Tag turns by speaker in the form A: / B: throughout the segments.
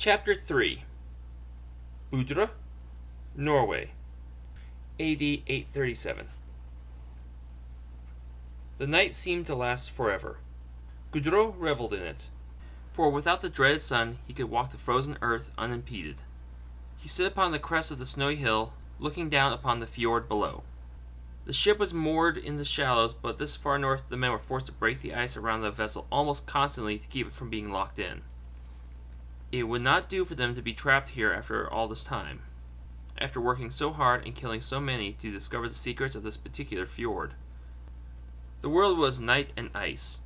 A: Chapter 3 Budra, Norway, AD 837. The night seemed to last forever. Gudro reveled in it, for without the dreaded sun he could walk the frozen earth unimpeded. He stood upon the crest of the snowy hill, looking down upon the fjord below. The ship was moored in the shallows, but this far north the men were forced to break the ice around the vessel almost constantly to keep it from being locked in. It would not do for them to be trapped here after all this time, after working so hard and killing so many to discover the secrets of this particular fjord. The world was night and ice.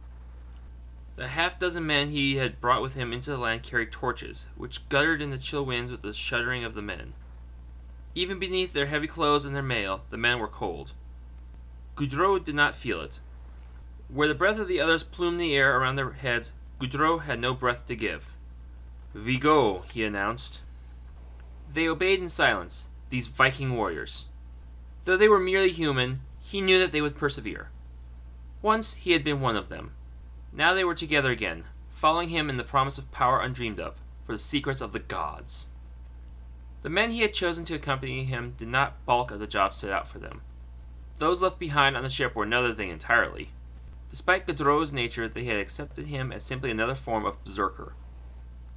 A: The half-dozen men he had brought with him into the land carried torches, which guttered in the chill winds with the shuddering of the men. Even beneath their heavy clothes and their mail, the men were cold. Gudro did not feel it. Where the breath of the others plumed the air around their heads, Gudro had no breath to give. "We go," he announced. They obeyed in silence, these Viking warriors. Though they were merely human, he knew that they would persevere. Once he had been one of them. Now they were together again, following him in the promise of power undreamed of, for the secrets of the gods. The men he had chosen to accompany him did not balk at the job set out for them. Those left behind on the ship were another thing entirely. Despite Gudro's nature, they had accepted him as simply another form of berserker.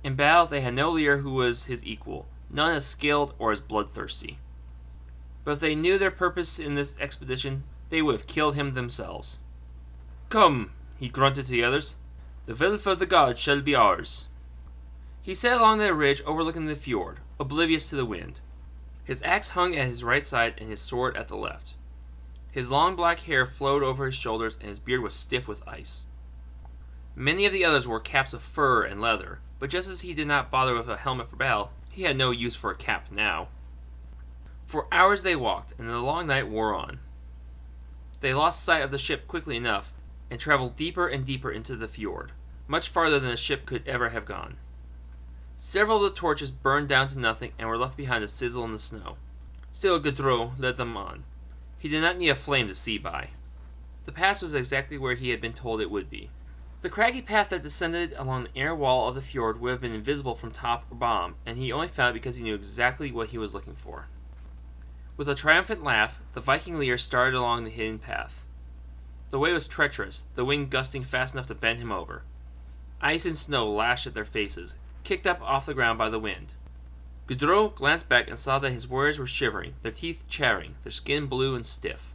A: In battle, they had no leader who was his equal, none as skilled or as bloodthirsty. But if they knew their purpose in this expedition, they would have killed him themselves. "Come," he grunted to the others. "The wealth of the gods shall be ours." He sat along the ridge overlooking the fjord, oblivious to the wind. His axe hung at his right side and his sword at the left. His long black hair flowed over his shoulders and his beard was stiff with ice. Many of the others wore caps of fur and leather, but just as he did not bother with a helmet for battle, he had no use for a cap now. For hours they walked, and the long night wore on. They lost sight of the ship quickly enough, and traveled deeper and deeper into the fjord, much farther than the ship could ever have gone. Several of the torches burned down to nothing and were left behind to sizzle in the snow. Still Gudro led them on. He did not need a flame to see by. The pass was exactly where he had been told it would be. The craggy path that descended along the inner wall of the fjord would have been invisible from top or bottom, and he only found it because he knew exactly what he was looking for. With a triumphant laugh, the Viking leader started along the hidden path. The way was treacherous, the wind gusting fast enough to bend him over. Ice and snow lashed at their faces, kicked up off the ground by the wind. Gudro glanced back and saw that his warriors were shivering, their teeth chattering, their skin blue and stiff.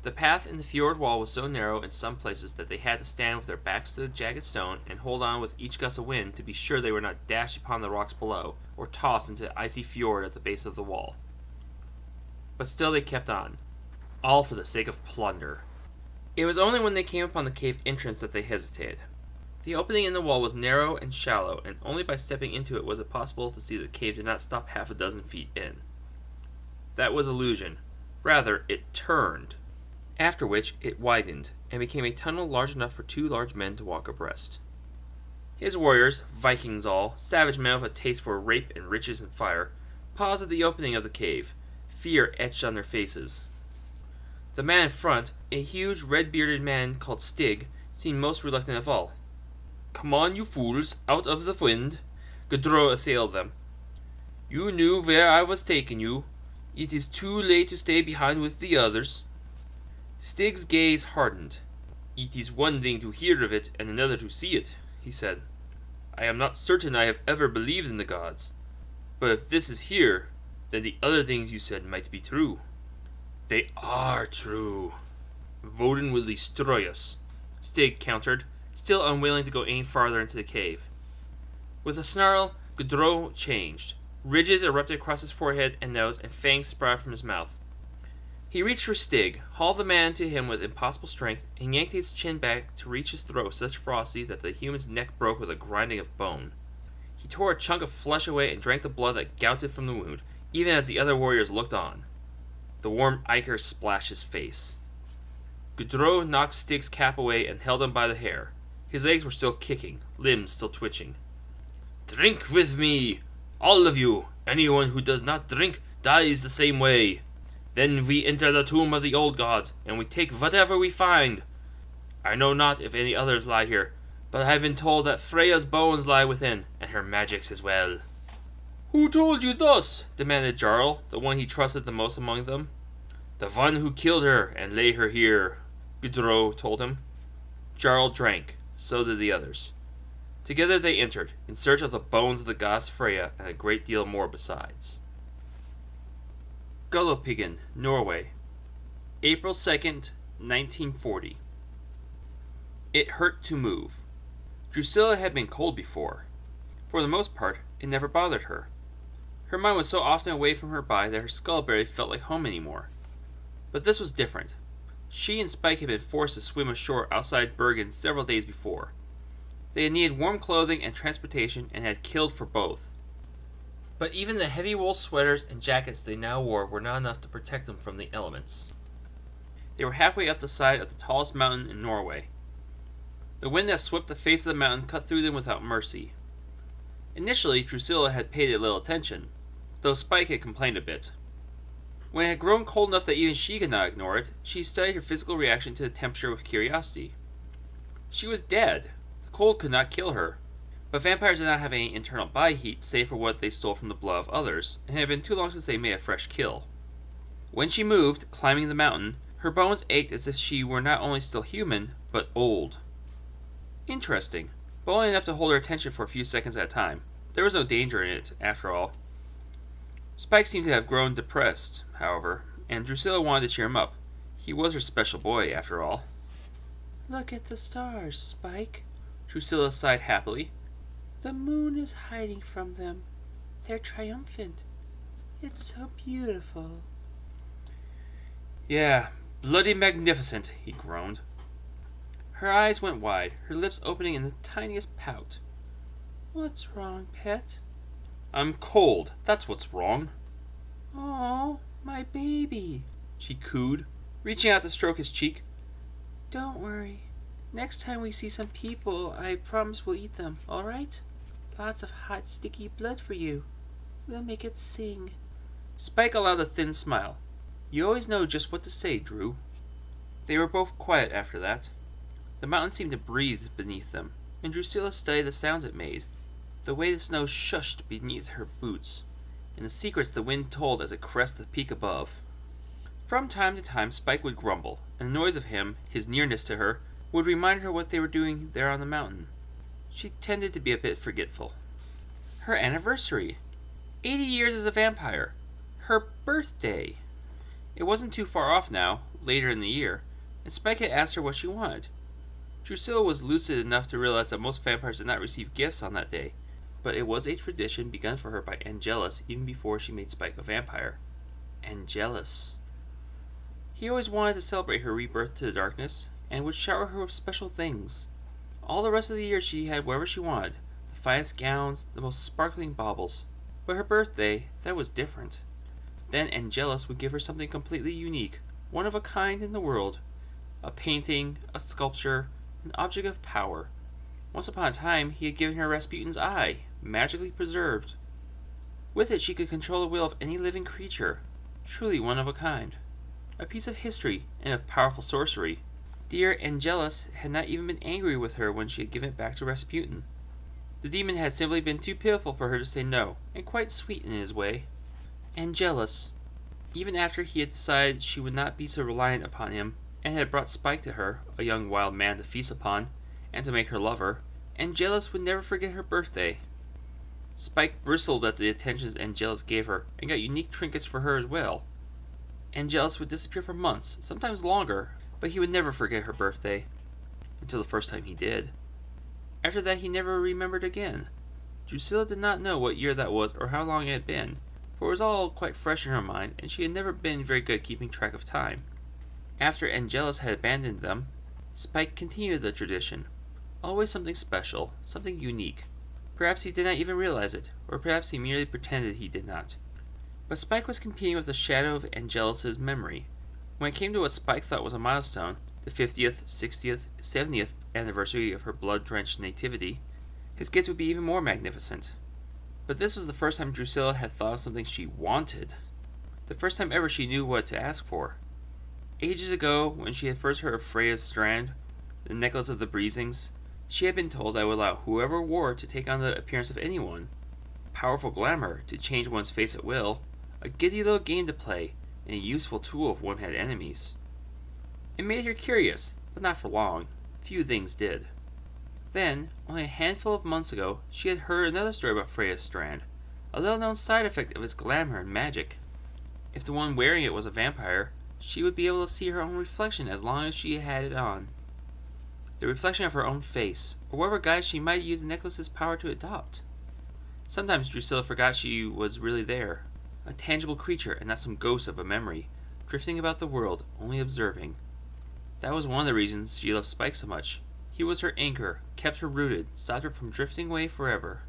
A: The path in the fjord wall was so narrow in some places that they had to stand with their backs to the jagged stone and hold on with each gust of wind to be sure they were not dashed upon the rocks below, or tossed into the icy fjord at the base of the wall. But still they kept on, all for the sake of plunder. It was only when they came upon the cave entrance that they hesitated. The opening in the wall was narrow and shallow, and only by stepping into it was it possible to see the cave did not stop half a dozen feet in. That was illusion. Rather, it turned. After which, it widened, and became a tunnel large enough for two large men to walk abreast. His warriors, Vikings all, savage men with a taste for rape and riches and fire, paused at the opening of the cave, fear etched on their faces. The man in front, a huge red-bearded man called Stig, seemed most reluctant of all. "Come on, you fools, out of the wind," Gudro assailed them. "You knew where I was taking you. It is too late to stay behind with the others." Stig's gaze hardened. "It is one thing to hear of it and another to see it," he said. "I am not certain I have ever believed in the gods. But if this is here, then the other things you said might be true." "They are true. Woden will destroy us," Stig countered, still unwilling to go any farther into the cave. With a snarl, Gudro changed. Ridges erupted across his forehead and nose, and fangs sprouted from his mouth. He reached for Stig, hauled the man to him with impossible strength, and yanked his chin back to reach his throat with such ferocity that the human's neck broke with a grinding of bone. He tore a chunk of flesh away and drank the blood that gouted from the wound, even as the other warriors looked on. The warm ichor splashed his face. Gudro knocked Stig's cap away and held him by the hair. His legs were still kicking, limbs still twitching. "Drink with me! All of you! Anyone who does not drink dies the same way. Then we enter the tomb of the old gods, and we take whatever we find. I know not if any others lie here, But I've been told that Freya's bones lie within, and her magics as well. Who told you thus? Demanded Jarl, the one he trusted the most among them. The one who killed her and laid her here, Gudro told him. Jarl drank, so did the others. Together they entered, in search of the bones of the goddess Freya and a great deal more besides. Gullopigan, Norway, April 2nd, 1940. It hurt to move. Drusilla had been cold before. For the most part, it never bothered her. Her mind was so often away from her body that her skull barely felt like home anymore. But this was different. She and Spike had been forced to swim ashore outside Bergen several days before. They had needed warm clothing and transportation and had killed for both. But even the heavy wool sweaters and jackets they now wore were not enough to protect them from the elements. They were halfway up the side of the tallest mountain in Norway. The wind that swept the face of the mountain cut through them without mercy. Initially, Drusilla had paid it little attention, though Spike had complained a bit. When it had grown cold enough that even she could not ignore it, she studied her physical reaction to the temperature with curiosity. She was dead. The cold could not kill her. But vampires did not have any internal body heat save for what they stole from the blood of others, and it had been too long since they made a fresh kill. When she moved, climbing the mountain, her bones ached as if she were not only still human, but old. Interesting, but only enough to hold her attention for a few seconds at a time. There was no danger in it, after all. Spike seemed to have grown depressed, however, and Drusilla wanted to cheer him up. He was her special boy, after all. Look at the stars, Spike, Drusilla sighed happily. The moon is hiding from them. They're triumphant. It's so beautiful. Yeah, bloody magnificent, he groaned. Her eyes went wide, her lips opening in the tiniest pout. What's wrong, pet? I'm cold, that's what's wrong. Oh, my baby, she cooed, reaching out to stroke his cheek. Don't worry. Next time we see some people, I promise we'll eat them, all right? Lots of hot, sticky blood for you. We'll make it sing. Spike allowed a thin smile. You always know just what to say, Drew. They were both quiet after that. The mountain seemed to breathe beneath them, and Drusilla studied the sounds it made. The way the snow shushed beneath her boots, and the secrets the wind told as it caressed the peak above. From time to time, Spike would grumble, and the noise of him, his nearness to her, would remind her what they were doing there on the mountain. She tended to be a bit forgetful. Her anniversary. 80 years as a vampire. Her birthday. It wasn't too far off now, later in the year, and Spike had asked her what she wanted. Drusilla was lucid enough to realize that most vampires did not receive gifts on that day, but it was a tradition begun for her by Angelus even before she made Spike a vampire. Angelus. He always wanted to celebrate her rebirth to the darkness, and would shower her with special things. All the rest of the year she had whatever she wanted, the finest gowns, the most sparkling baubles. But her birthday, that was different. Then Angelus would give her something completely unique, one of a kind in the world. A painting, a sculpture, an object of power. Once upon a time, he had given her Rasputin's eye, magically preserved. With it she could control the will of any living creature, truly one of a kind. A piece of history, and of powerful sorcery. Dear Angelus had not even been angry with her when she had given it back to Rasputin. The demon had simply been too pitiful for her to say no, and quite sweet in his way. Angelus, even after he had decided she would not be so reliant upon him, and had brought Spike to her, a young wild man to feast upon, and to make her lover, Angelus would never forget her birthday. Spike bristled at the attentions Angelus gave her, and got unique trinkets for her as well. Angelus would disappear for months, sometimes longer, but he would never forget her birthday. Until the first time he did. After that he never remembered again. Drusilla did not know what year that was or how long it had been, for it was all quite fresh in her mind, and she had never been very good at keeping track of time. After Angelus had abandoned them, Spike continued the tradition. Always something special, something unique. Perhaps he did not even realize it, or perhaps he merely pretended he did not. But Spike was competing with the shadow of Angelus's memory. When it came to what Spike thought was a milestone, the 50th, 60th, 70th anniversary of her blood-drenched nativity, his gift would be even more magnificent. But this was the first time Drusilla had thought of something she wanted. The first time ever she knew what to ask for. Ages ago, when she had first heard of Freya's strand, the necklace of the Breezings, She had been told that would allow whoever wore to take on the appearance of anyone, powerful glamour to change one's face at will, a giddy little game to play, and a useful tool if one had enemies. It made her curious, but not for long. Few things did. Then, only a handful of months ago, she had heard another story about Freya's strand, a little-known side effect of its glamour and magic. If the one wearing it was a vampire, she would be able to see her own reflection as long as she had it on. The reflection of her own face, or whatever guise she might use the necklace's power to adopt. Sometimes Drusilla forgot she was really there, a tangible creature and not some ghost of a memory, drifting about the world, only observing. That was one of the reasons she loved Spike so much. He was her anchor, kept her rooted, stopped her from drifting away forever.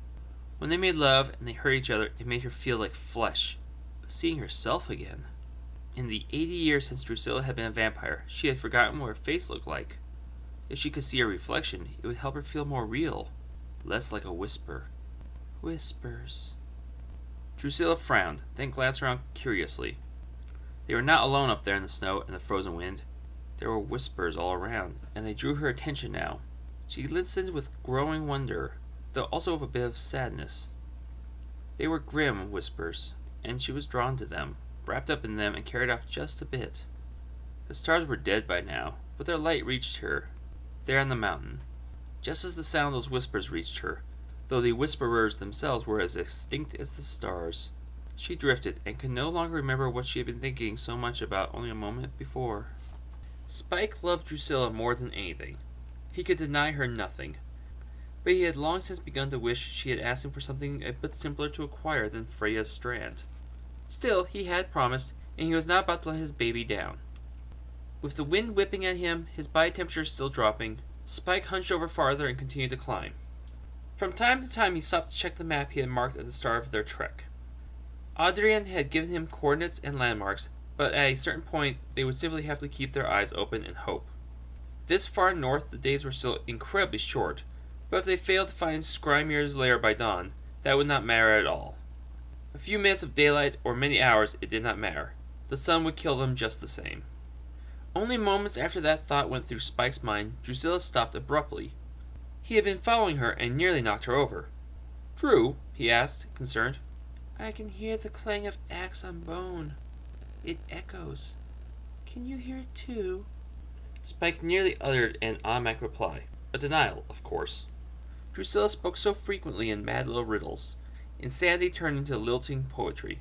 A: When they made love and they hurt each other, it made her feel like flesh. But seeing herself again. In the 80 years since Drusilla had been a vampire, she had forgotten what her face looked like. If she could see her reflection, it would help her feel more real, less like a whisper. Whispers. Drusilla frowned, then glanced around curiously. They were not alone up there in the snow and the frozen wind. There were whispers all around, and they drew her attention now. She listened with growing wonder, though also with a bit of sadness. They were grim whispers, and she was drawn to them, wrapped up in them and carried off just a bit. The stars were dead by now, but their light reached her, there on the mountain, just as the sound of those whispers reached her, though the whisperers themselves were as extinct as the stars. She drifted, and could no longer remember what she had been thinking so much about only a moment before. Spike loved Drusilla more than anything. He could deny her nothing, but he had long since begun to wish she had asked him for something a bit simpler to acquire than Freya's strand. Still, he had promised, and he was not about to let his baby down. With the wind whipping at him, his body temperature still dropping, Spike hunched over farther and continued to climb. From time to time he stopped to check the map he had marked at the start of their trek. Adrian had given him coordinates and landmarks, but at a certain point they would simply have to keep their eyes open and hope. This far north the days were still incredibly short, but if they failed to find Skrymyr's lair by dawn, that would not matter at all. A few minutes of daylight or many hours, it did not matter. The sun would kill them just the same. Only moments after that thought went through Spike's mind, Drusilla stopped abruptly. He had been following her and nearly knocked her over. "Drew?" he asked, concerned. "I can hear the clang of axe on bone. It echoes. Can you hear it too?" Spike nearly uttered an automatic reply. A denial, of course. Drusilla spoke so frequently in mad little riddles. Insanity turned into lilting poetry.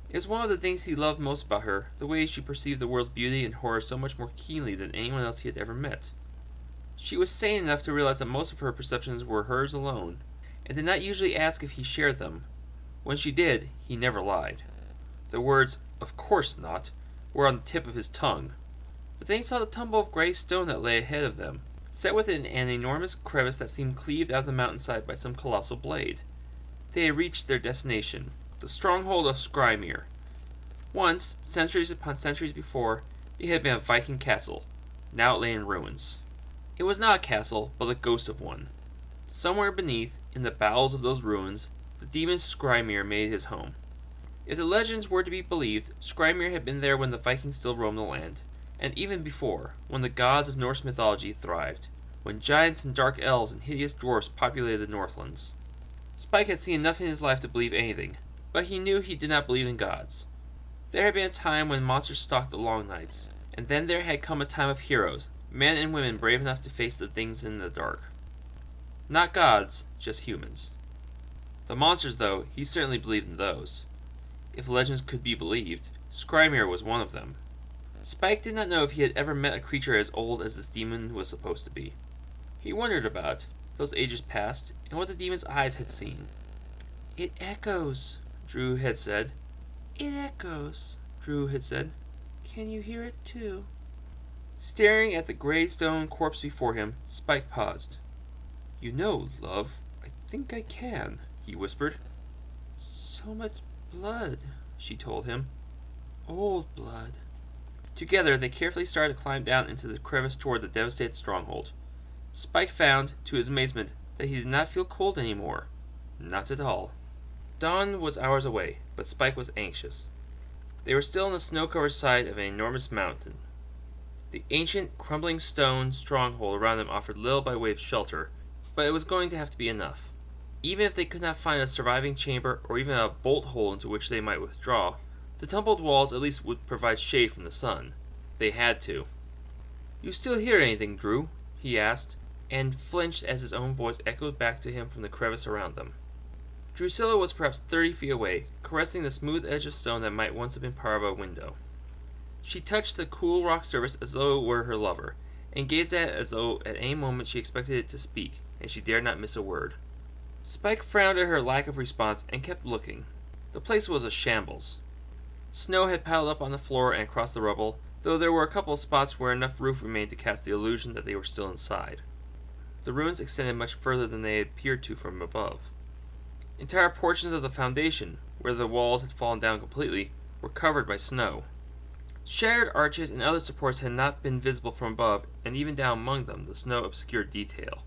A: It was one of the things he loved most about her, the way she perceived the world's beauty and horror so much more keenly than anyone else he had ever met. She was sane enough to realize that most of her perceptions were hers alone, and did not usually ask if he shared them. When she did, he never lied. The words, "Of course not," were on the tip of his tongue. But then he saw the tumble of gray stone that lay ahead of them, set within an enormous crevice that seemed cleaved out of the mountainside by some colossal blade. They had reached their destination, the stronghold of Skrymyr. Once, centuries upon centuries before, it had been a Viking castle. Now it lay in ruins. It was not a castle, but the ghost of one. Somewhere beneath, in the bowels of those ruins, the demon Skrymyr made his home. If the legends were to be believed, Skrymyr had been there when the Vikings still roamed the land, and even before, when the gods of Norse mythology thrived, when giants and dark elves and hideous dwarfs populated the Northlands. Spike had seen enough in his life to believe anything, but he knew he did not believe in gods. There had been a time when monsters stalked the long nights, and then there had come a time of heroes, men and women brave enough to face the things in the dark. Not gods, just humans. The monsters, though, he certainly believed in those. If legends could be believed, Skrymyr was one of them. Spike did not know if he had ever met a creature as old as this demon was supposed to be. He wondered about those ages past, and what the demon's eyes had seen. "It echoes," Drew had said. "It echoes," Drew had said. "Can you hear it too?" Staring at the gray stone corpse before him, Spike paused. "You know, love, I think I can," he whispered. "So much blood," she told him. "Old blood." Together, they carefully started to climb down into the crevice toward the devastated stronghold. Spike found, to his amazement, that he did not feel cold anymore. Not at all. Dawn was hours away, but Spike was anxious. They were still on the snow-covered side of an enormous mountain. The ancient, crumbling stone stronghold around them offered little by way of shelter, but it was going to have to be enough. Even if they could not find a surviving chamber or even a bolt hole into which they might withdraw, the tumbled walls at least would provide shade from the sun. They had to. "You still hear anything, Drew?" he asked, and flinched as his own voice echoed back to him from the crevice around them. Drusilla was perhaps 30 feet away, caressing the smooth edge of stone that might once have been part of a window. She touched the cool rock surface as though it were her lover, and gazed at it as though at any moment she expected it to speak, and she dared not miss a word. Spike frowned at her lack of response and kept looking. The place was a shambles. Snow had piled up on the floor and across the rubble, though there were a couple of spots where enough roof remained to cast the illusion that they were still inside. The ruins extended much further than they had appeared to from above. Entire portions of the foundation, where the walls had fallen down completely, were covered by snow. Shattered arches and other supports had not been visible from above, and even down among them the snow obscured detail.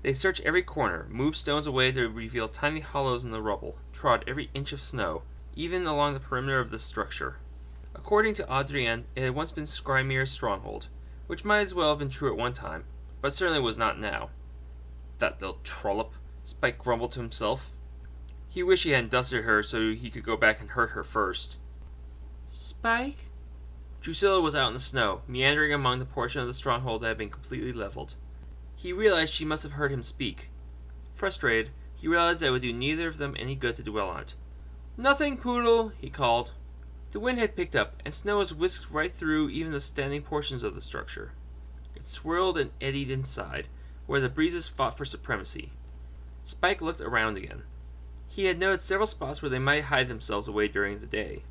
A: They searched every corner, moved stones away to reveal tiny hollows in the rubble, trod every inch of snow, even along the perimeter of the structure. According to Adrienne, it had once been Skrymir's stronghold, which might as well have been true at one time, but certainly was not now. That little trollop, Spike grumbled to himself. He wished he hadn't dusted her so he could go back and hurt her first. "Spike?" Drusilla was out in the snow, meandering among the portion of the stronghold that had been completely leveled. He realized she must have heard him speak. Frustrated, he realized that it would do neither of them any good to dwell on it. "Nothing, Poodle," he called. The wind had picked up, and snow was whisked right through even the standing portions of the structure. It swirled and eddied inside, where the breezes fought for supremacy. Spike looked around again. He had noted several spots where they might hide themselves away during the day.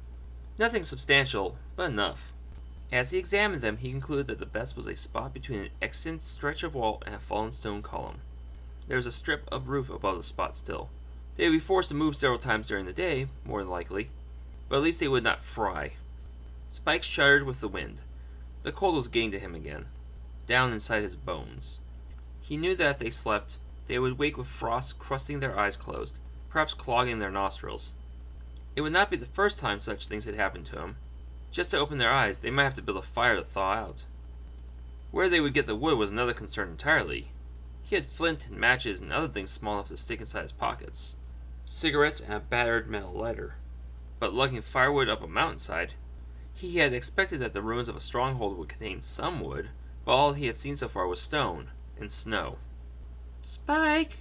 A: Nothing substantial, but enough. As he examined them, he concluded that the best was a spot between an extant stretch of wall and a fallen stone column. There was a strip of roof above the spot still. They would be forced to move several times during the day, more than likely, but at least they would not fry. Spike shuddered with the wind. The cold was getting to him again, down inside his bones. He knew that if they slept, they would wake with frost crusting their eyes closed, perhaps clogging their nostrils. It would not be the first time such things had happened to him. Just to open their eyes, they might have to build a fire to thaw out. Where they would get the wood was another concern entirely. He had flint and matches and other things small enough to stick inside his pockets. Cigarettes and a battered metal lighter. But lugging firewood up a mountainside, he had expected that the ruins of a stronghold would contain some wood, but all he had seen so far was stone and snow. "Spike!"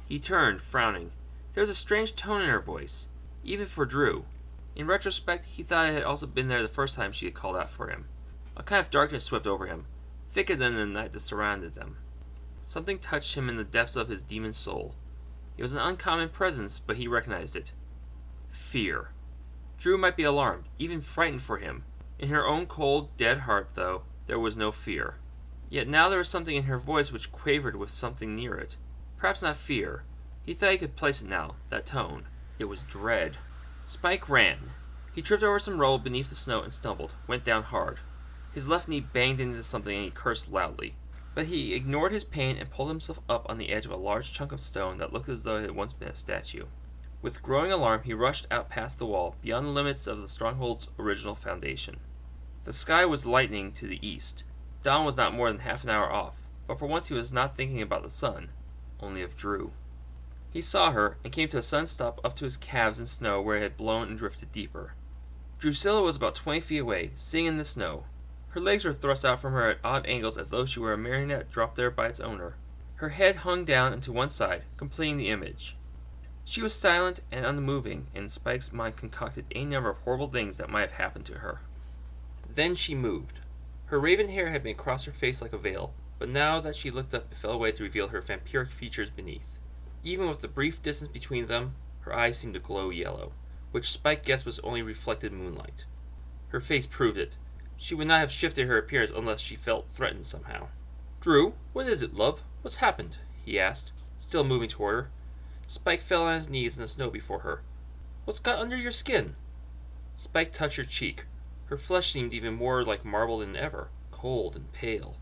A: He turned, frowning. There was a strange tone in her voice, even for Drew. In retrospect, he thought it had also been there the first time she had called out for him. A kind of darkness swept over him, thicker than the night that surrounded them. Something touched him in the depths of his demon soul. It was an uncommon presence, but he recognized it. Fear. Drew might be alarmed, even frightened for him. In her own cold, dead heart, though, there was no fear. Yet now there was something in her voice which quavered with something near it. Perhaps not fear. He thought he could place it now, that tone. It was dread. Spike ran. He tripped over some rubble beneath the snow and stumbled, went down hard. His left knee banged into something and he cursed loudly. But he ignored his pain and pulled himself up on the edge of a large chunk of stone that looked as though it had once been a statue. With growing alarm, he rushed out past the wall, beyond the limits of the stronghold's original foundation. The sky was lightening to the east. Dawn was not more than half an hour off, but for once he was not thinking about the sun, only of Drew. He saw her, and came to a sudden stop up to his calves in snow where it had blown and drifted deeper. Drusilla was about 20 feet away, sitting in the snow. Her legs were thrust out from her at odd angles as though she were a marionette dropped there by its owner. Her head hung down and to one side, completing the image. She was silent and unmoving, and Spike's mind concocted any number of horrible things that might have happened to her. Then she moved. Her raven hair had been across her face like a veil, but now that she looked up, it fell away to reveal her vampiric features beneath. Even with the brief distance between them, her eyes seemed to glow yellow, which Spike guessed was only reflected moonlight. Her face proved it. She would not have shifted her appearance unless she felt threatened somehow. "Drew, what is it, love? What's happened?" he asked, still moving toward her. Spike fell on his knees in the snow before her. "What's got under your skin?" Spike touched her cheek. Her flesh seemed even more like marble than ever, cold and pale.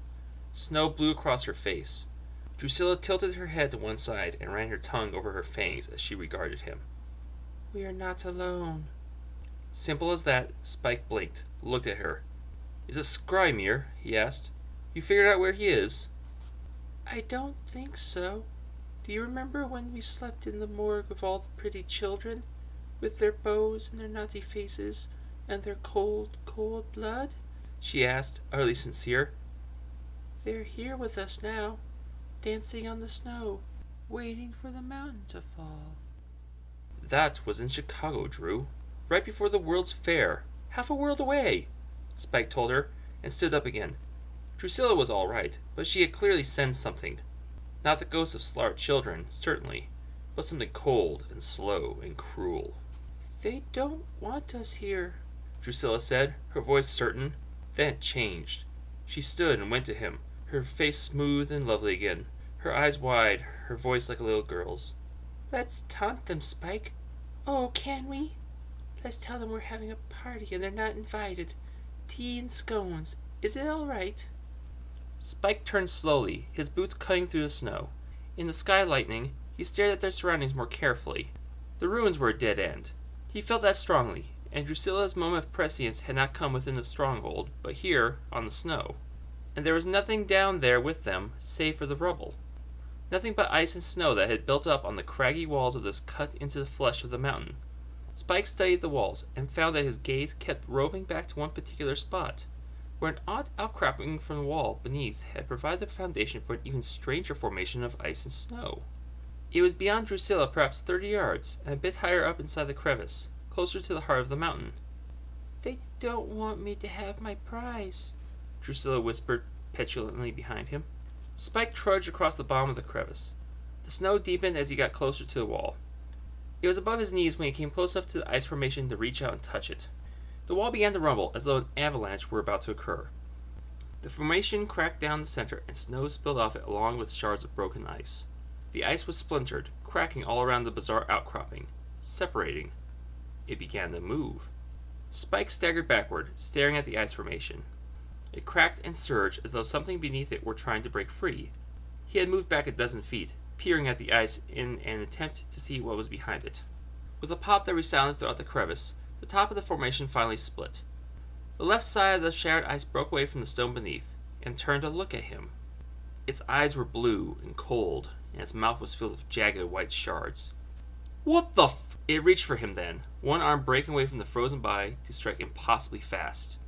A: Snow blew across her face. Drusilla tilted her head to one side and ran her tongue over her fangs as she regarded him. "We are not alone." Simple as that, Spike blinked, looked at her. Is it Skrymir? He asked. You figured out where he is?
B: I don't think so. Do you remember when we slept in the morgue of all the pretty children, with their bows and their naughty faces, and their cold, cold blood?
A: She asked, utterly sincere.
B: They're here with us now, dancing on the snow, waiting for the mountain to fall.
A: That was in Chicago, Drew. Right before the World's Fair. Half a world away, Spike told her, and stood up again. Drusilla was all right, but she had clearly sensed something. Not the ghosts of slaughtered children, certainly, but something cold and slow and cruel.
B: They don't want us here,
A: Drusilla said, her voice certain. Then it changed. She stood and went to him, her face smooth and lovely again, her eyes wide, her voice like a little girl's.
B: Let's taunt them, Spike. Oh, can we? Let's tell them we're having a party and they're not invited. Tea and scones. Is it all right?
A: Spike turned slowly, his boots cutting through the snow. In the sky lightning, he stared at their surroundings more carefully. The ruins were a dead end. He felt that strongly, and Drusilla's moment of prescience had not come within the stronghold, but here, on the snow. And there was nothing down there with them, save for the rubble. Nothing but ice and snow that had built up on the craggy walls of this cut into the flesh of the mountain. Spike studied the walls, and found that his gaze kept roving back to one particular spot, where an odd outcropping from the wall beneath had provided the foundation for an even stranger formation of ice and snow. It was beyond Drusilla perhaps 30 yards, and a bit higher up inside the crevice, closer to the heart of the mountain.
B: They don't want me to have my prize,
A: Drusilla whispered petulantly behind him. Spike trudged across the bottom of the crevice. The snow deepened as he got closer to the wall. It was above his knees when he came close enough to the ice formation to reach out and touch it. The wall began to rumble as though an avalanche were about to occur. The formation cracked down the center and snow spilled off it along with shards of broken ice. The ice was splintered, cracking all around the bizarre outcropping, separating. It began to move. Spike staggered backward, staring at the ice formation. It cracked and surged as though something beneath it were trying to break free. He had moved back a dozen feet, peering at the ice in an attempt to see what was behind it. With a pop that resounded throughout the crevice, the top of the formation finally split. The left side of the shattered ice broke away from the stone beneath, and turned to look at him. Its eyes were blue and cold, and its mouth was filled with jagged white shards. What the f— It reached for him then, one arm breaking away from the frozen body to strike impossibly fast.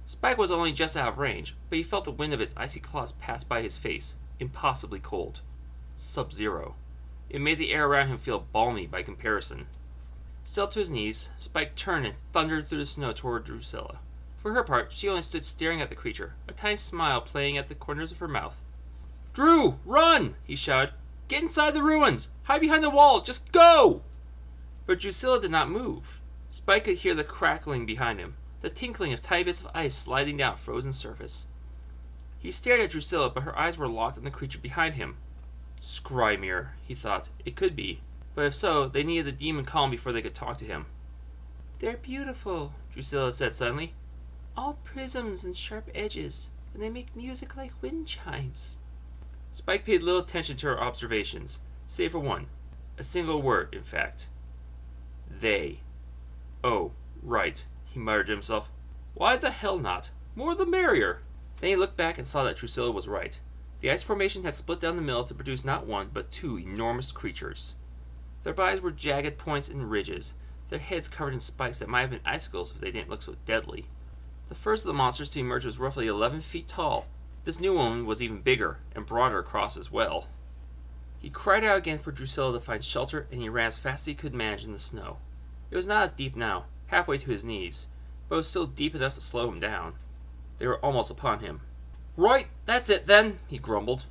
A: Spike was only just out of range, but he felt the wind of its icy claws pass by his face, impossibly cold. Sub-zero. It made the air around him feel balmy by comparison. Still up to his knees, Spike turned and thundered through the snow toward Drusilla. For her part, she only stood staring at the creature, a tiny smile playing at the corners of her mouth. "Drew, run!" he shouted. "Get inside the ruins! Hide behind the wall! Just go!" But Drusilla did not move. Spike could hear the crackling behind him, the tinkling of tiny bits of ice sliding down a frozen surface. He stared at Drusilla, but her eyes were locked on the creature behind him. Skrymir, he thought. It could be. But if so, they needed the demon calm before they could talk to him.
B: They're beautiful, Drusilla said suddenly. All prisms and sharp edges, and they make music like wind chimes.
A: Spike paid little attention to her observations, save for one. A single word, in fact. They. Oh, right, he muttered to himself. Why the hell not? More the merrier. Then he looked back and saw that Drusilla was right. The ice formation had split down the middle to produce not one, but two enormous creatures. Their bodies were jagged points and ridges, their heads covered in spikes that might have been icicles if they didn't look so deadly. The first of the monsters to emerge was roughly 11 feet tall. This new one was even bigger, and broader across as well. He cried out again for Drusilla to find shelter, and he ran as fast as he could manage in the snow. It was not as deep now, halfway to his knees, but it was still deep enough to slow him down. They were almost upon him. Right, that's it then, he grumbled.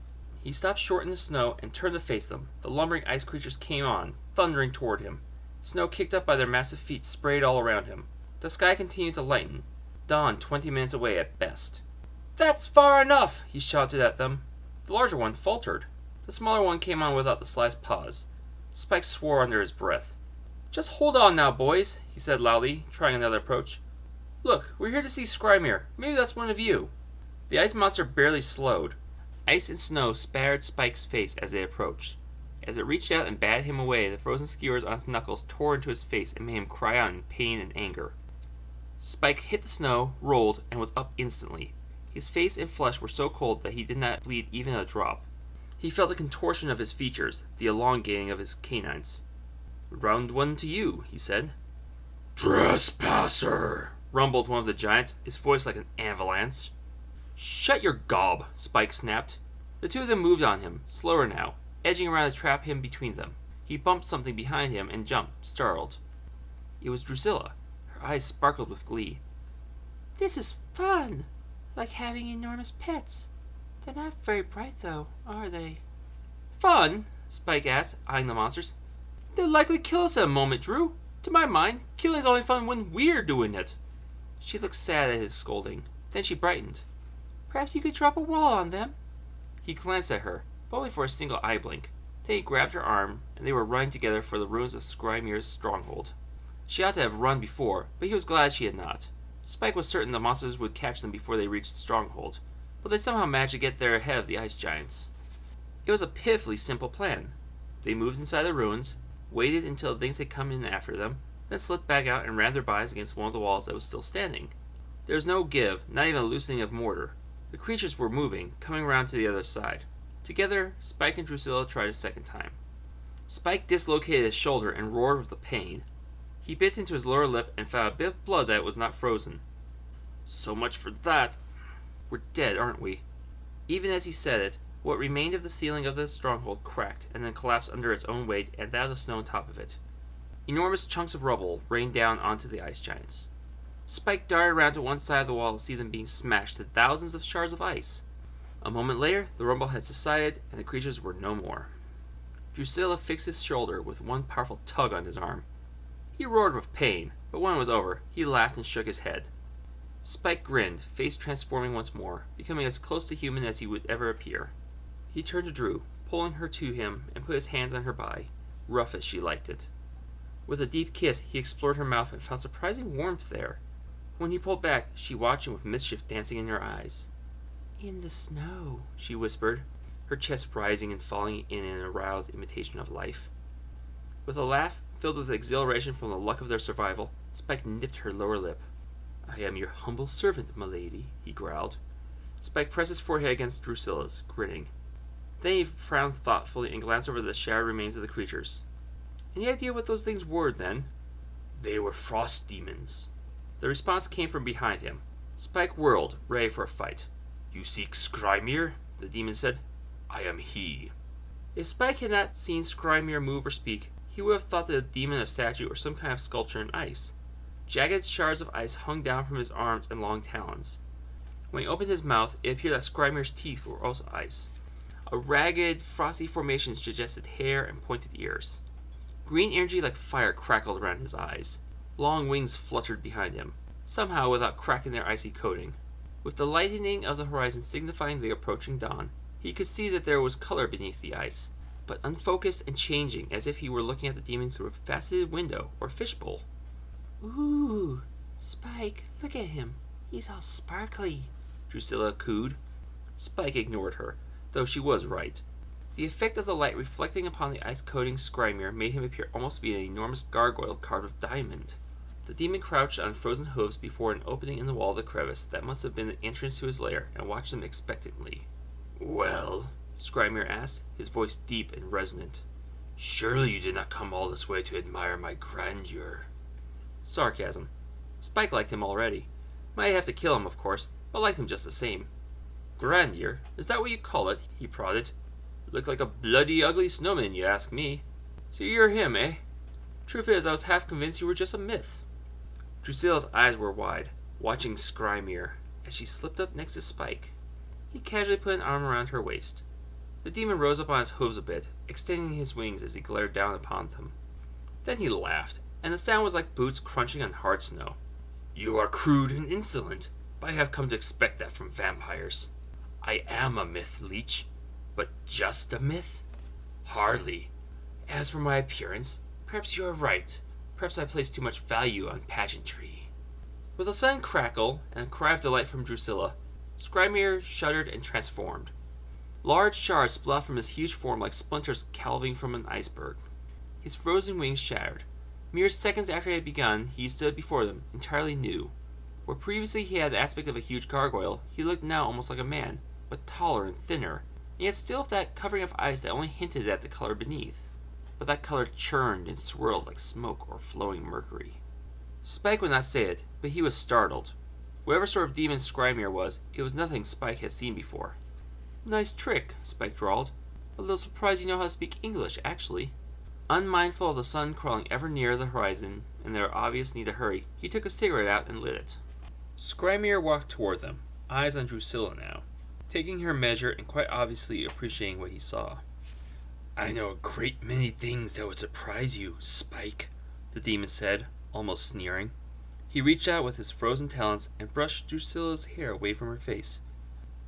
A: He stopped short in the snow and turned to face them. The lumbering ice creatures came on, thundering toward him. Snow kicked up by their massive feet sprayed all around him. The sky continued to lighten. Dawn 20 minutes away at best. That's far enough, he shouted at them. The larger one faltered. The smaller one came on without the slightest pause. Spike swore under his breath. Just hold on now, boys, he said loudly, trying another approach. Look, we're here to see Skrymir. Maybe that's one of you. The ice monster barely slowed. Ice and snow spattered Spike's face as they approached. As it reached out and batted him away, the frozen skewers on its knuckles tore into his face and made him cry out in pain and anger. Spike hit the snow, rolled, and was up instantly. His face and flesh were so cold that he did not bleed even a drop. He felt the contortion of his features, the elongating of his canines. "Round one to you," he said. "Trespasser!" rumbled one of the giants, his voice like an avalanche. "Shut your gob!" Spike snapped. The two of them moved on him, slower now, edging around to trap him between them. He bumped something behind him and jumped, startled. It was Drusilla. Her eyes sparkled with glee.
B: "This is fun! Like having enormous pets. They're not very bright, though, are they?"
A: "Fun?" Spike asked, eyeing the monsters. "They'll likely kill us in a moment, Drew. To my mind, killing's only fun when we're doing it." She looked sad at his scolding. Then she brightened.
B: "Perhaps you could drop a wall on them."
A: He glanced at her, but only for a single eye blink. Then he grabbed her arm, and they were running together for the ruins of Skrymyr's stronghold. She ought to have run before, but he was glad she had not. Spike was certain the monsters would catch them before they reached the stronghold, but they somehow managed to get there ahead of the ice giants. It was a pitifully simple plan. They moved inside the ruins, waited until things had come in after them, then slipped back out and rammed their bodies against one of the walls that was still standing. There was no give, not even a loosening of mortar. The creatures were moving, coming around to the other side. Together, Spike and Drusilla tried a second time. Spike dislocated his shoulder and roared with the pain. He bit into his lower lip and found a bit of blood that was not frozen. "So much for that. We're dead, aren't we?" Even as he said it, what remained of the ceiling of the stronghold cracked and then collapsed under its own weight and that of the snow on top of it. Enormous chunks of rubble rained down onto the ice giants. Spike darted around to one side of the wall to see them being smashed to thousands of shards of ice. A moment later, the rumble had subsided and the creatures were no more. Drusilla fixed his shoulder with one powerful tug on his arm. He roared with pain, but when it was over, he laughed and shook his head. Spike grinned, face transforming once more, becoming as close to human as he would ever appear. He turned to Drew, pulling her to him, and put his hands on her body, rough as she liked it. With a deep kiss, he explored her mouth and found surprising warmth there. When he pulled back, she watched him with mischief dancing in her eyes.
B: "In the snow,"
A: she whispered, her chest rising and falling in an aroused imitation of life. With a laugh, filled with exhilaration from the luck of their survival, Spike nipped her lower lip. "I am your humble servant, milady," he growled. Spike pressed his forehead against Drusilla's, grinning. Then he frowned thoughtfully and glanced over the shattered remains of the creatures. "Any idea what those things were, then?" "They were frost demons." The response came from behind him. Spike whirled, ready for a fight. "You seek Skrymyr?" the demon said. "I am he." If Spike had not seen Skrymyr move or speak, he would have thought the demon a statue or some kind of sculpture in ice. Jagged shards of ice hung down from his arms and long talons. When he opened his mouth, it appeared that Skrymyr's teeth were also ice. A ragged, frosty formation suggested hair and pointed ears. Green energy like fire crackled around his eyes. Long wings fluttered behind him, somehow without cracking their icy coating. With the lightening of the horizon signifying the approaching dawn, he could see that there was color beneath the ice, but unfocused and changing as if he were looking at the demon through a faceted window or fishbowl.
B: "Ooh, Spike, look at him. He's all sparkly,"
A: Drusilla cooed. Spike ignored her, though she was right. The effect of the light reflecting upon the ice-coating Skrymyr made him appear almost to be an enormous gargoyle carved of diamond. The demon crouched on frozen hooves before an opening in the wall of the crevice that must have been the entrance to his lair and watched them expectantly. "Well," Skrymyr asked, his voice deep and resonant, "surely you did not come all this way to admire my grandeur." Sarcasm. Spike liked him already. Might have to kill him, of course, but liked him just the same. "Grandeur? Is that what you call it?" he prodded. "Look like a bloody ugly snowman, you ask me. So you're him, eh? Truth is, I was half convinced you were just a myth." Drusilla's eyes were wide, watching Skrymyr, as she slipped up next to Spike. He casually put an arm around her waist. The demon rose up on his hooves a bit, extending his wings as he glared down upon them. Then he laughed, and the sound was like boots crunching on hard snow. "You are crude and insolent, but I have come to expect that from vampires. I am a myth, leech, but just a myth? Hardly. As for my appearance, perhaps you are right. Perhaps I place too much value on pageantry." With a sudden crackle and a cry of delight from Drusilla, Skrymyr shuddered and transformed. Large shards split out from his huge form like splinters calving from an iceberg. His frozen wings shattered. Mere seconds after he had begun, he stood before them, entirely new. Where previously he had the aspect of a huge gargoyle, he looked now almost like a man, but taller and thinner, and yet still with that covering of eyes that only hinted at the color beneath. But that color churned and swirled like smoke or flowing mercury. Spike would not say it, but he was startled. Whatever sort of demon Skrymir was, it was nothing Spike had seen before. "Nice trick," Spike drawled. "A little surprised you know how to speak English, actually." Unmindful of the sun crawling ever nearer the horizon and their obvious need to hurry, he took a cigarette out and lit it. Skrymir walked toward them, eyes on Drusilla now, taking her measure and quite obviously appreciating what he saw. "I know a great many things that would surprise you, Spike," the demon said, almost sneering. He reached out with his frozen talons and brushed Drusilla's hair away from her face.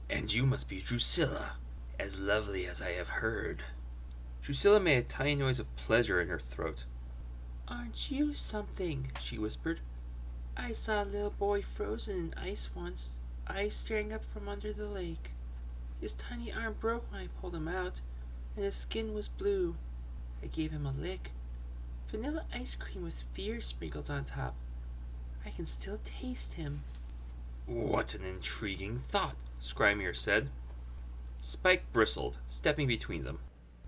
A: "And you must be Drusilla, as lovely as I have heard." Drusilla made a tiny noise of pleasure in her throat.
B: "Aren't you something?" she whispered. "I saw a little boy frozen in ice once, eyes staring up from under the lake. His tiny arm broke when I pulled him out, and his skin was blue. I gave him a lick. Vanilla ice cream with fear sprinkled on top. I can still taste him."
A: "What an intriguing thought," Skrymir said. Spike bristled, stepping between them.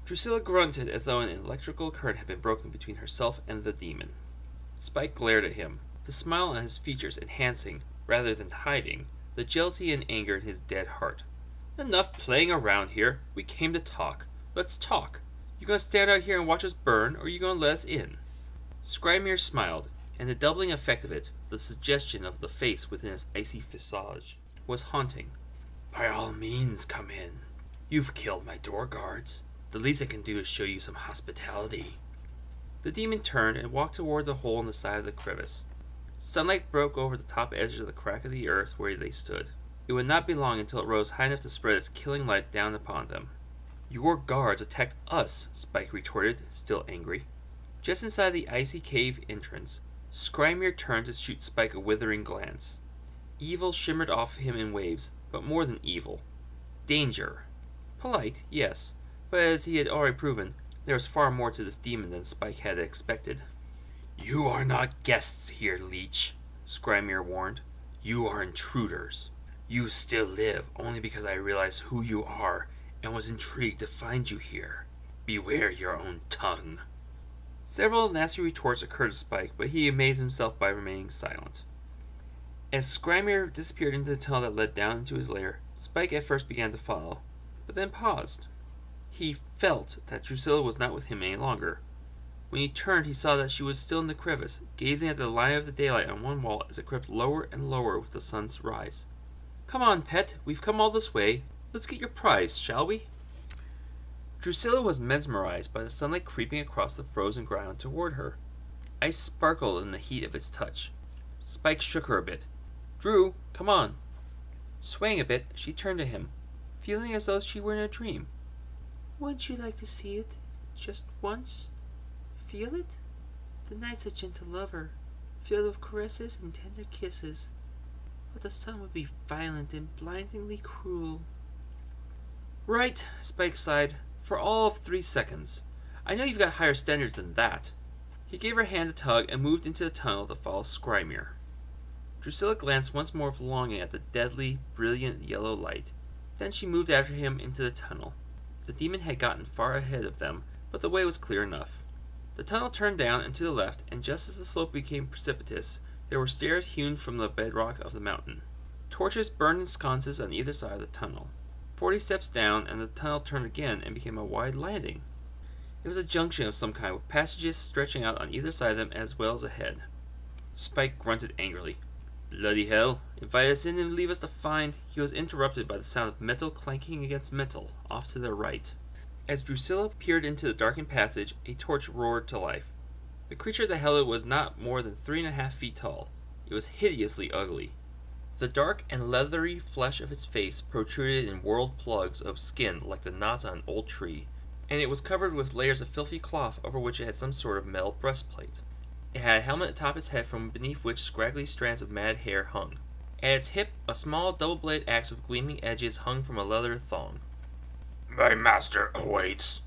A: Drusilla grunted as though an electrical current had been broken between herself and the demon. Spike glared at him, the smile on his features enhancing, rather than hiding, the jealousy and anger in his dead heart. "Enough playing around here. We came to talk. Let's talk. You gonna stand out here and watch us burn, or you gonna let us in?" Skrymir smiled, and the doubling effect of it, the suggestion of the face within his icy visage, was haunting. "By all means, come in. You've killed my door guards. The least I can do is show you some hospitality." The demon turned and walked toward the hole in the side of the crevice. Sunlight broke over the top edge of the crack of the earth where they stood. It would not be long until it rose high enough to spread its killing light down upon them. "Your guards attacked us," Spike retorted, still angry. Just inside the icy cave entrance, Skrymir turned to shoot Spike a withering glance. Evil shimmered off him in waves, but more than evil. Danger. Polite, yes, but as he had already proven, there was far more to this demon than Spike had expected. "You are not guests here, leech," Skrymir warned. "You are intruders. You still live only because I realized who you are and was intrigued to find you here. Beware your own tongue." Several nasty retorts occurred to Spike, but he amazed himself by remaining silent. As Skrymir disappeared into the tunnel that led down into his lair, Spike at first began to follow, but then paused. He felt that Drusilla was not with him any longer. When he turned, he saw that she was still in the crevice, gazing at the line of the daylight on one wall as it crept lower and lower with the sun's rise. "Come on, pet, we've come all this way. Let's get your prize, shall we?" Drusilla was mesmerized by the sunlight creeping across the frozen ground toward her. Ice sparkled in the heat of its touch. Spike shook her a bit. "Drew, come on." Swaying a bit, she turned to him, feeling as though she were in a dream.
B: "Wouldn't you like to see it? Just once? Feel it? The night's a gentle lover, filled with caresses and tender kisses. But the sun would be violent and blindingly cruel."
A: "Right," Spike sighed, "for all of 3 seconds. I know you've got higher standards than that." He gave her hand a tug and moved into the tunnel to follow Skrymir. Drusilla glanced once more with longing at the deadly, brilliant yellow light. Then she moved after him into the tunnel. The demon had gotten far ahead of them, but the way was clear enough. The tunnel turned down and to the left, and just as the slope became precipitous, there were stairs hewn from the bedrock of the mountain. Torches burned in sconces on either side of the tunnel. 40 steps down, and the tunnel turned again and became a wide landing. It was a junction of some kind, with passages stretching out on either side of them as well as ahead. Spike grunted angrily. "Bloody hell, invite us in and leave us to find—" He was interrupted by the sound of metal clanking against metal, off to their right. As Drusilla peered into the darkened passage, a torch roared to life. The creature that held it was not more than 3.5 feet tall. It was hideously ugly. The dark and leathery flesh of its face protruded in whorled plugs of skin like the knots on an old tree, and it was covered with layers of filthy cloth over which it had some sort of metal breastplate. It had a helmet atop its head from beneath which scraggly strands of mad hair hung. At its hip, a small double-bladed axe with gleaming edges hung from a leather thong.
C: "My master awaits,"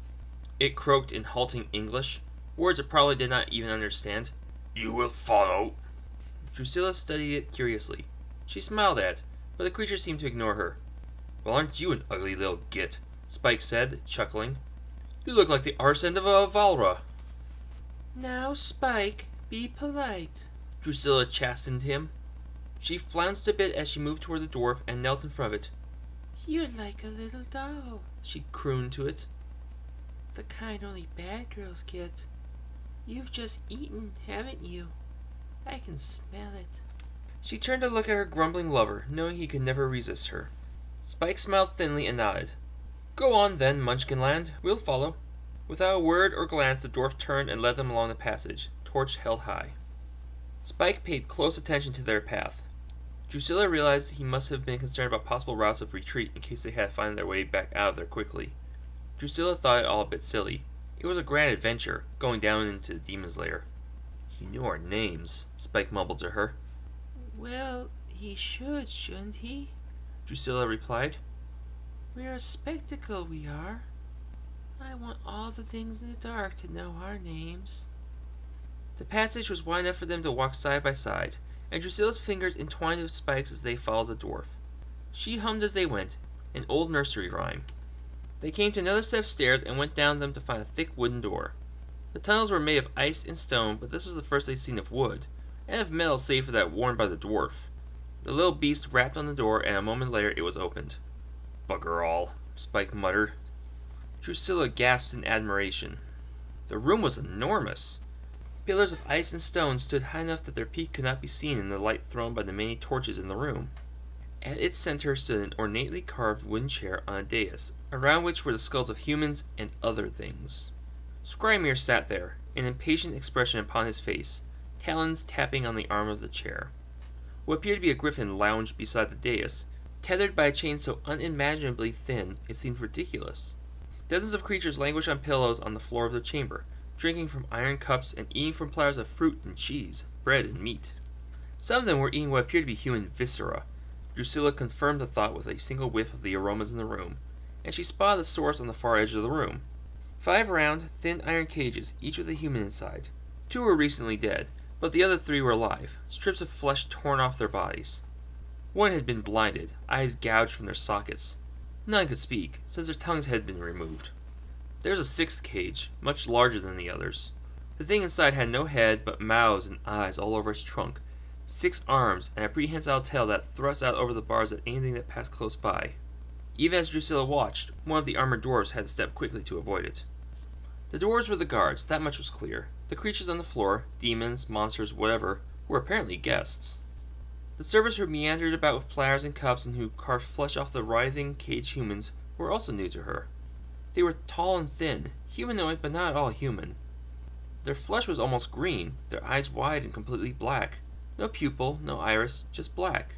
A: it croaked in halting English, words it probably did not even understand.
C: "You will follow."
A: Drusilla studied it curiously. She smiled at, but the creature seemed to ignore her. Well, aren't you an ugly little git? Spike said, chuckling. You look like the arse end of a Valra.
B: Now, Spike, be polite,
A: Drusilla chastened him. She flounced a bit as she moved toward the dwarf and knelt in front of it.
B: You're like a little doll,
A: She crooned to it.
B: the kind only bad girls get. You've just eaten, haven't you? I can smell it.
A: She turned to look at her grumbling lover, knowing he could never resist her. Spike smiled thinly and nodded. Go on then, Munchkinland. We'll follow. Without a word or glance, the dwarf turned and led them along the passage, torch held high. Spike paid close attention to their path. Drusilla realized he must have been concerned about possible routes of retreat in case they had to find their way back out of there quickly. Drusilla thought it all a bit silly. It was a grand adventure, going down into the demon's lair. He knew our names, Spike mumbled to her.
B: Well, he should, shouldn't he?
A: Drusilla replied.
B: We're a spectacle, we are. I want all the things in the dark to know our names.
A: The passage was wide enough for them to walk side by side, and Drusilla's fingers entwined with Spike's as they followed the dwarf. She hummed as they went, an old nursery rhyme. They came to another set of stairs and went down them to find a thick wooden door. The tunnels were made of ice and stone, but this was the first they'd seen of wood, and of metal save for that worn by the dwarf. The little beast rapped on the door, and a moment later it was opened. Bugger all, Spike muttered. Drusilla gasped in admiration. The room was enormous. Pillars of ice and stone stood high enough that their peak could not be seen in the light thrown by the many torches in the room. At its center stood an ornately carved wooden chair on a dais, around which were the skulls of humans and other things. Skrymir sat there, an impatient expression upon his face, talons tapping on the arm of the chair. What appeared to be a griffin lounged beside the dais, tethered by a chain so unimaginably thin it seemed ridiculous. Dozens of creatures languished on pillows on the floor of the chamber, drinking from iron cups and eating from platters of fruit and cheese, bread and meat. Some of them were eating what appeared to be human viscera. Drusilla confirmed the thought with a single whiff of the aromas in the room, and she spotted the source on the far edge of the room. 5 round, thin iron cages, each with a human inside. 2 were recently dead, but the other 3 were alive, strips of flesh torn off their bodies. 1 had been blinded, eyes gouged from their sockets. None could speak, since their tongues had been removed. There was a 6th cage, much larger than the others. The thing inside had no head, but mouths and eyes all over its trunk, 6 arms, and a prehensile tail that thrust out over the bars at anything that passed close by. Even as Drusilla watched, one of the armored dwarves had to step quickly to avoid it. The dwarves were the guards, that much was clear. The creatures on the floor, demons, monsters, whatever, were apparently guests. The servers who meandered about with platters and cups and who carved flesh off the writhing, caged humans were also new to her. They were tall and thin, humanoid but not at all human. Their flesh was almost green, their eyes wide and completely black. No pupil, no iris, just black.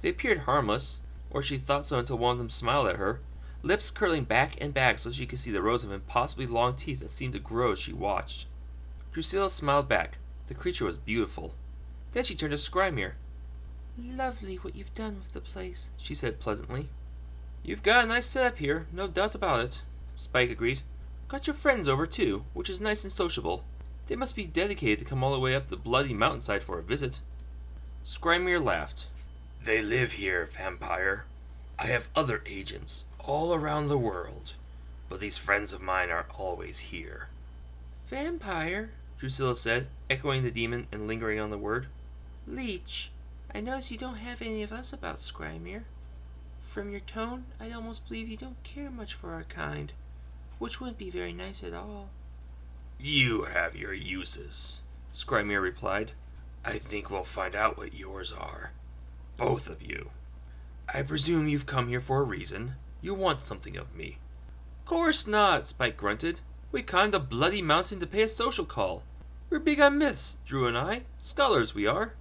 A: They appeared harmless, or she thought so until one of them smiled at her, lips curling back and back so she could see the rows of impossibly long teeth that seemed to grow as she watched. Drusilla smiled back. The creature was beautiful. Then she turned to Skrymir.
B: Lovely what you've done with the place,
A: she said pleasantly. You've got a nice setup here, no doubt about it, Spike agreed. Got your friends over too, which is nice and sociable. They must be dedicated to come all the way up the bloody mountainside for a visit. Skrymir laughed. They live here, vampire. I have other agents, all around the world, but these friends of mine are always here.
B: Vampire?
A: Drusilla said, echoing the demon and lingering on the word.
B: Leech. I notice you don't have any of us about Skrymir. From your tone, I'd almost believe you don't care much for our kind, which wouldn't be very nice at all.
C: You have your uses,
A: Skrymir replied.
C: I think we'll find out what yours are. Both of you. I presume you've come here for a reason. You want something of me.
A: Course not, Spike grunted. We climbed a bloody mountain to pay a social call. We're big on myths, Drew and I. Scholars we are.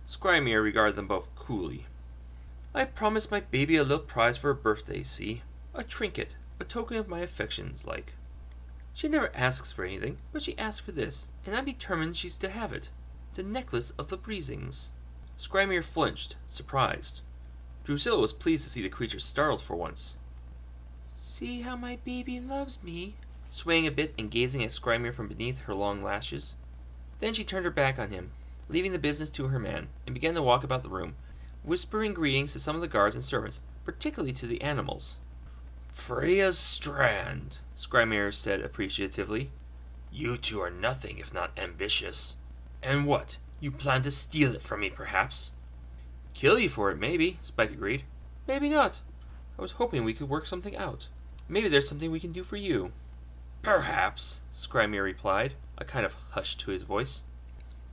A: Skrymir regarded them both coolly. I promised my baby a little prize for her birthday, see? A trinket, a token of my affections, like. She never asks for anything, but she asks for this, and I'm determined she's to have it. The necklace of the Breezings. Skrymir flinched, surprised. Drusilla was pleased to see the creature startled for once.
B: See how my baby loves me?
A: Swaying a bit and gazing at Skrymir from beneath her long lashes. Then she turned her back on him, leaving the business to her man, and began to walk about the room, whispering greetings to some of the guards and servants, particularly to the animals.
C: Freya's strand, Skrymir said appreciatively. You two are nothing if not ambitious. And what? You plan to steal it from me, perhaps?
A: Kill you for it, maybe, Spike agreed. Maybe not. I was hoping we could work something out. Maybe there's something we can do for you.
C: Perhaps,
A: Skrymir replied, a kind of hush to his voice.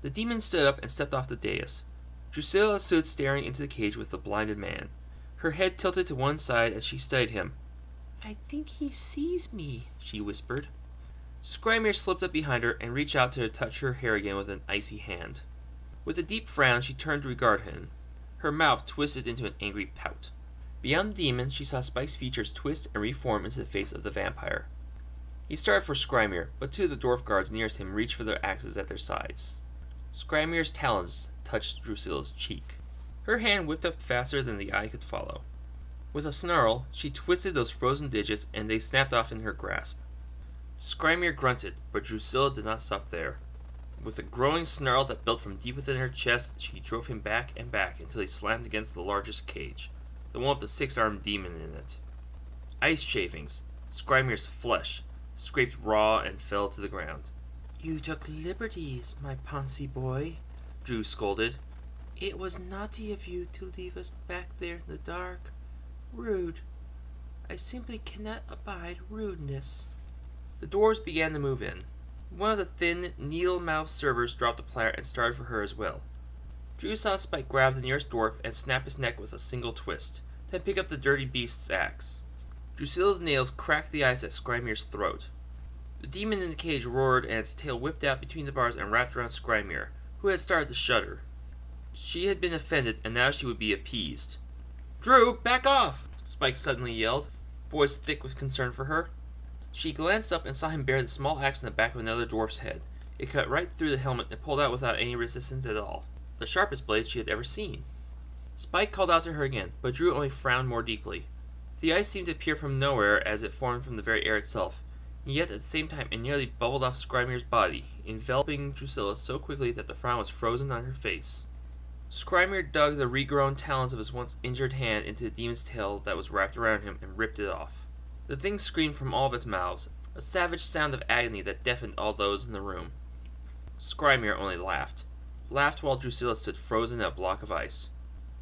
A: The demon stood up and stepped off the dais. Drusilla stood staring into the cage with the blinded man, her head tilted to one side as she studied him. I think he sees me, she whispered. Skrymir slipped up behind her and reached out to touch her hair again with an icy hand. With a deep frown, she turned to regard him. Her mouth twisted into an angry pout. Beyond the demon, she saw Spike's features twist and reform into the face of the vampire. He started for Skrymir, but two of the dwarf guards nearest him reached for their axes at their sides. Skrymir's talons touched Drusilla's cheek. Her hand whipped up faster than the eye could follow. With a snarl, she twisted those frozen digits and they snapped off in her grasp. Skrymir grunted, but Drusilla did not stop there. With a growing snarl that built from deep within her chest, she drove him back and back until he slammed against the largest cage, the one with the six-armed demon in it. Ice shavings, Skrymir's flesh, scraped raw and fell to the ground. You took liberties, my Poncy boy, Drew scolded. It was naughty of you to leave us back there in the dark. Rude. I simply cannot abide rudeness. The dwarves began to move in. One of the thin, needle-mouthed servers dropped a platter and started for her as well. Drew saw Spike grab the nearest dwarf and snap his neck with a single twist, then pick up the dirty beast's axe. Drusilla's nails cracked the ice at Skrymir's throat. The demon in the cage roared and its tail whipped out between the bars and wrapped around Skrymir, who had started to shudder. She had been offended and now she would be appeased. Drew, back off! Spike suddenly yelled, voice thick with concern for her. She glanced up and saw him bear the small axe in the back of another dwarf's head. It cut right through the helmet and pulled out without any resistance at all, the sharpest blade she had ever seen. Spike called out to her again, but Drew only frowned more deeply. The ice seemed to appear from nowhere as it formed from the very air itself, and yet at the same time it nearly bubbled off Skrymir's body, enveloping Drusilla so quickly that the frown was frozen on her face. Skrymir dug the regrown talons of his once injured hand into the demon's tail that was wrapped around him and ripped it off. The thing screamed from all of its mouths, a savage sound of agony that deafened all those in the room. Skrymir only laughed while Drusilla stood frozen in a block of ice.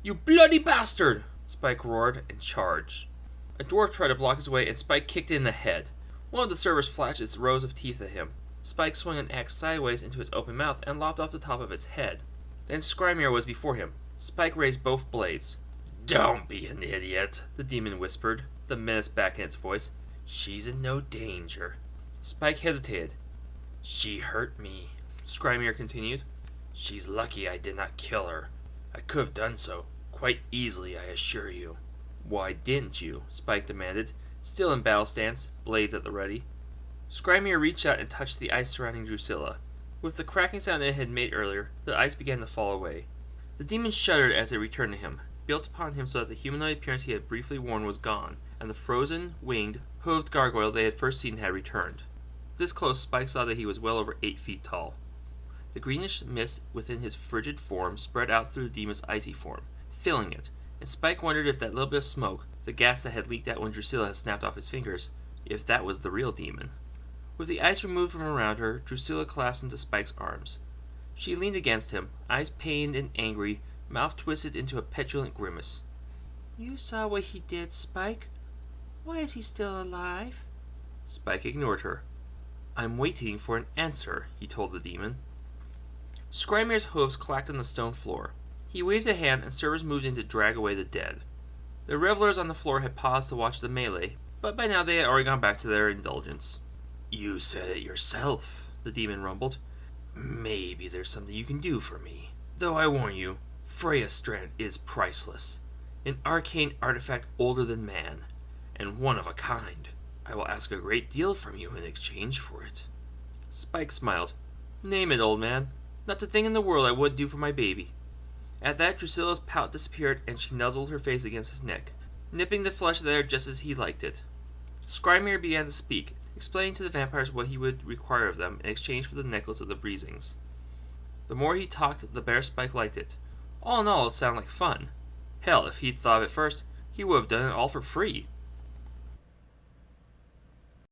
A: You bloody bastard! Spike roared and charged. A dwarf tried to block his way and Spike kicked it in the head. One of the servers flashed its rows of teeth at him. Spike swung an axe sideways into his open mouth and lopped off the top of its head. Then Skrymir was before him. Spike raised both blades. Don't be an idiot, the demon whispered, the menace back in its voice. She's in no danger. Spike hesitated. She hurt me, Skrymir continued. She's lucky I did not kill her. I could have done so, quite easily, I assure you. Why didn't you? Spike demanded, still in battle stance, blades at the ready. Skrymir reached out and touched the ice surrounding Drusilla. With the cracking sound it had made earlier, the ice began to fall away. The demon shuddered as it returned to him, built upon him so that the humanoid appearance he had briefly worn was gone, and the frozen, winged, hooved gargoyle they had first seen had returned. This close, Spike saw that he was well over 8 feet tall. The greenish mist within his frigid form spread out through the demon's icy form, filling it, and Spike wondered if that little bit of smoke, the gas that had leaked out when Drusilla had snapped off his fingers, if that was the real demon. With the ice removed from around her, Drusilla collapsed into Spike's arms. She leaned against him, eyes pained and angry, mouth twisted into a petulant grimace. You saw what he did, Spike. Why is he still alive? Spike ignored her. I'm waiting for an answer, he told the demon. Skrymir's hooves clacked on the stone floor. He waved a hand and servers moved in to drag away the dead. The revelers on the floor had paused to watch the melee, but by now they had already gone back to their indulgence. You said it yourself, the demon rumbled. Maybe there's something you can do for me. Though I warn you, Freya's strand is priceless. An arcane artifact older than man, and one of a kind. I will ask a great deal from you in exchange for it. Spike smiled. Name it, old man. Not a thing in the world I wouldn't do for my baby. At that, Drusilla's pout disappeared, and she nuzzled her face against his neck, nipping the flesh there just as he liked it. Skrymir began to speak, explaining to the vampires what he would require of them in exchange for the necklace of the breezings. The more he talked, the better Spike liked it. All in all, it sounded like fun. Hell, if he'd thought of it first, he would have done it all for free.